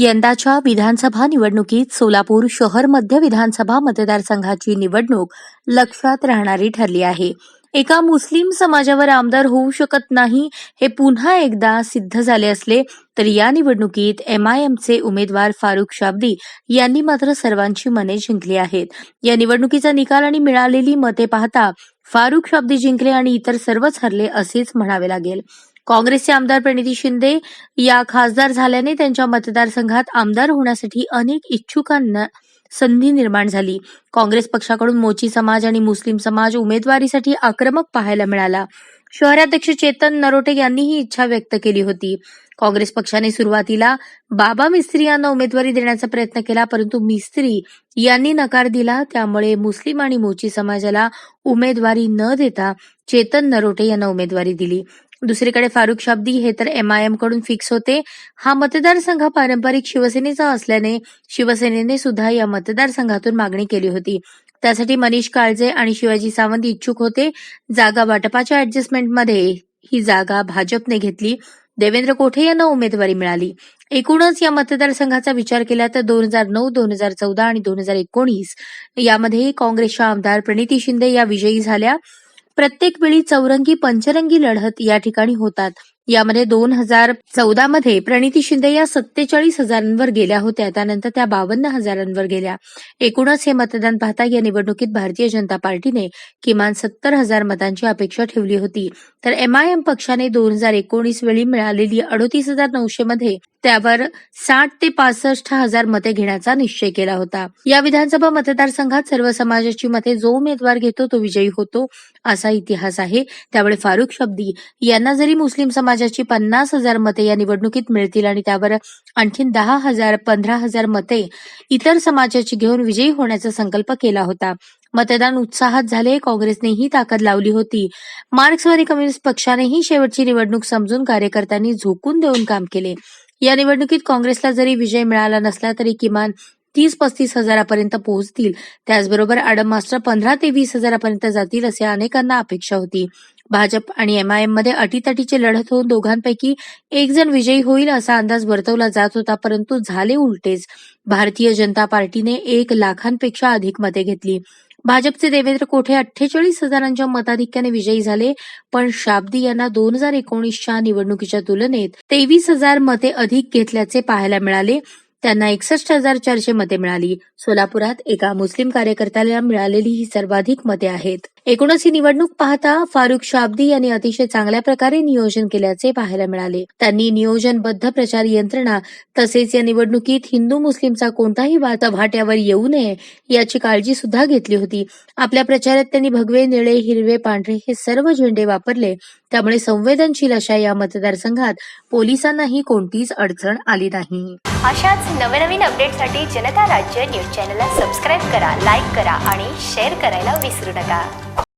यंदाच्या विधानसभा निवडणुकीत सोलापूर शहर मध्य विधानसभा मतदारसंघाची निवडणूक लक्षात राहणारी ठरली आहे. एका मुस्लिम समाजावर आमदार होऊ शकत नाही हे पुन्हा एकदा सिद्ध झाले असले तरी या निवडणुकीत MIMचे उमेदवार फारुख शाबदी यांनी मात्र सर्वांची मने जिंकली आहेत. या निवडणुकीचा निकाल आणि मिळालेली मते पाहता फारुख शाबदी जिंकले आणि इतर सर्वच हरले असेच म्हणावे लागेल. काँग्रेसचे आमदार प्रणिती शिंदे या खासदार झाल्याने त्यांच्या मतदारसंघात आमदार होण्यासाठी अनेक इच्छुकांना संधी निर्माण झाली. काँग्रेस पक्षाकडून मोची समाज आणि मुस्लिम समाज उमेदवारीसाठी आक्रमक पाहायला मिळाला. शहराध्यक्ष चेतन नरोटे यांनी ही इच्छा व्यक्त केली होती. काँग्रेस पक्षाने सुरुवातीला बाबा मिस्त्री यांना उमेदवारी देण्याचा प्रयत्न केला, परंतु मिस्त्री यांनी नकार दिला. त्यामुळे मुस्लिम आणि मोची समाजाला उमेदवारी न देता चेतन नरोटे यांना उमेदवारी दिली. दुसरीकडे फारुख शाबदी हे तर MIM कडून फिक्स होते. हा मतदारसंघ पारंपरिक शिवसेनेचा असल्याने शिवसेनेने सुद्धा या मतदारसंघातून मागणी केली होती. त्यासाठी मनीष काळजे आणि शिवाजी सावंत इच्छुक होते. जागा वाटपाच्या ऍडजस्टमेंटमध्ये ही जागा भाजपने घेतली. देवेंद्र कोठे यांना उमेदवारी मिळाली. एकूणच या मतदारसंघाचा विचार केला तर 2009, 2014 आणि 2019 यामध्ये काँग्रेसच्या आमदार प्रणिती शिंदे या विजयी झाल्या. प्रत्येक वेळी चौरंगी पंचरंगी लढत या ठिकाणी होतात. यामध्ये 2014 मध्ये प्रणिती शिंदे या 47,000वर गेल्या होत्या, त्यानंतर त्या 52,000वर गेल्या. एकूणच हे मतदान पाहता या निवडणुकीत भारतीय जनता पार्टीने किमान 70,000 मतांची अपेक्षा ठेवली होती, तर MIM पक्षाने 2019 वेळी मिळालेली 38,900 मध्ये त्यावर 60 ते 65,000 मते घेण्याचा निश्चय केला होता. या विधानसभा मतदारसंघात सर्व समाजाची मते जो उमेदवार घेतो तो विजयी होतो असा इतिहास आहे. त्यामुळे फारुख शाबदी यांना जरी मुस्लिम समाजाची 50,000 मते या निवडणुकीत मिळतील आणि त्यावर आणखी 10,000 15,000 मते इतर समाजाची घेऊन विजयी होण्याचा संकल्प केला होता. मतदान उत्साहात झाले. काँग्रेसनेही ताकद लावली होती. मार्क्सवादी कम्युनिस्ट पक्षानेही शेवटची निवडणूक समजून कार्यकर्त्यांनी झोकून देऊन काम केले. या निवडणुकीत काँग्रेसला जरी विजय मिळाला नसला तरी किमान 30-35 हजारापर्यंत पोहोचतील. त्याचबरोबर आडम मास्टर 15 ते 20 हजारापर्यंत जातील असे अनेकांना अपेक्षा होती. भाजप आणि MIM मध्ये अटीतटीची लढत होऊन दोघांपैकी एक जण विजयी होईल असा अंदाज वर्तवला जात होता, परंतु झाले उलटेच. भारतीय जनता पार्टीने 1 लाखांपेक्षा अधिक मते घेतली. भाजपचे देवेंद्र कोठे 48,000च्या मताधिक्याने विजयी झाले, पण शाबदी यांना 2019च्या निवडणुकीच्या तुलनेत 23,000 मते अधिक घेतल्याचे पाहायला मिळाले. त्यांना 61,400 मते मिळाली. सोलापुरात एका मुस्लिम कार्यकर्त्याला मिळालेली ही सर्वाधिक मते आहेत. एकूणच ही निवडणूक पाहता फारुख शाबदी यांनी अतिशय चांगल्या प्रकारे नियोजन केल्याचे पाहायला मिळाले. त्यांनी नियोजनबद्ध प्रचार यंत्रणा तसेच या निवडणुकीत हिंदू मुस्लिमचा कोणताही वाद वाट्यावर येऊ नये याची काळजी सुद्धा घेतली होती. आपल्या प्रचारात त्यांनी भगवे, निळे, हिरवे, पांढरे हे सर्व झेंडे वापरले. त्यामुळे संवेदनशील अशा या मतदारसंघात पोलिसांनाही कोणतीच अडचण आली नाही. अशाच नवनवीन अपडेटसाठी जनता राज्य न्यूज चॅनलला सबस्क्राईब करा, लाईक करा आणि शेअर करायला विसरू नका.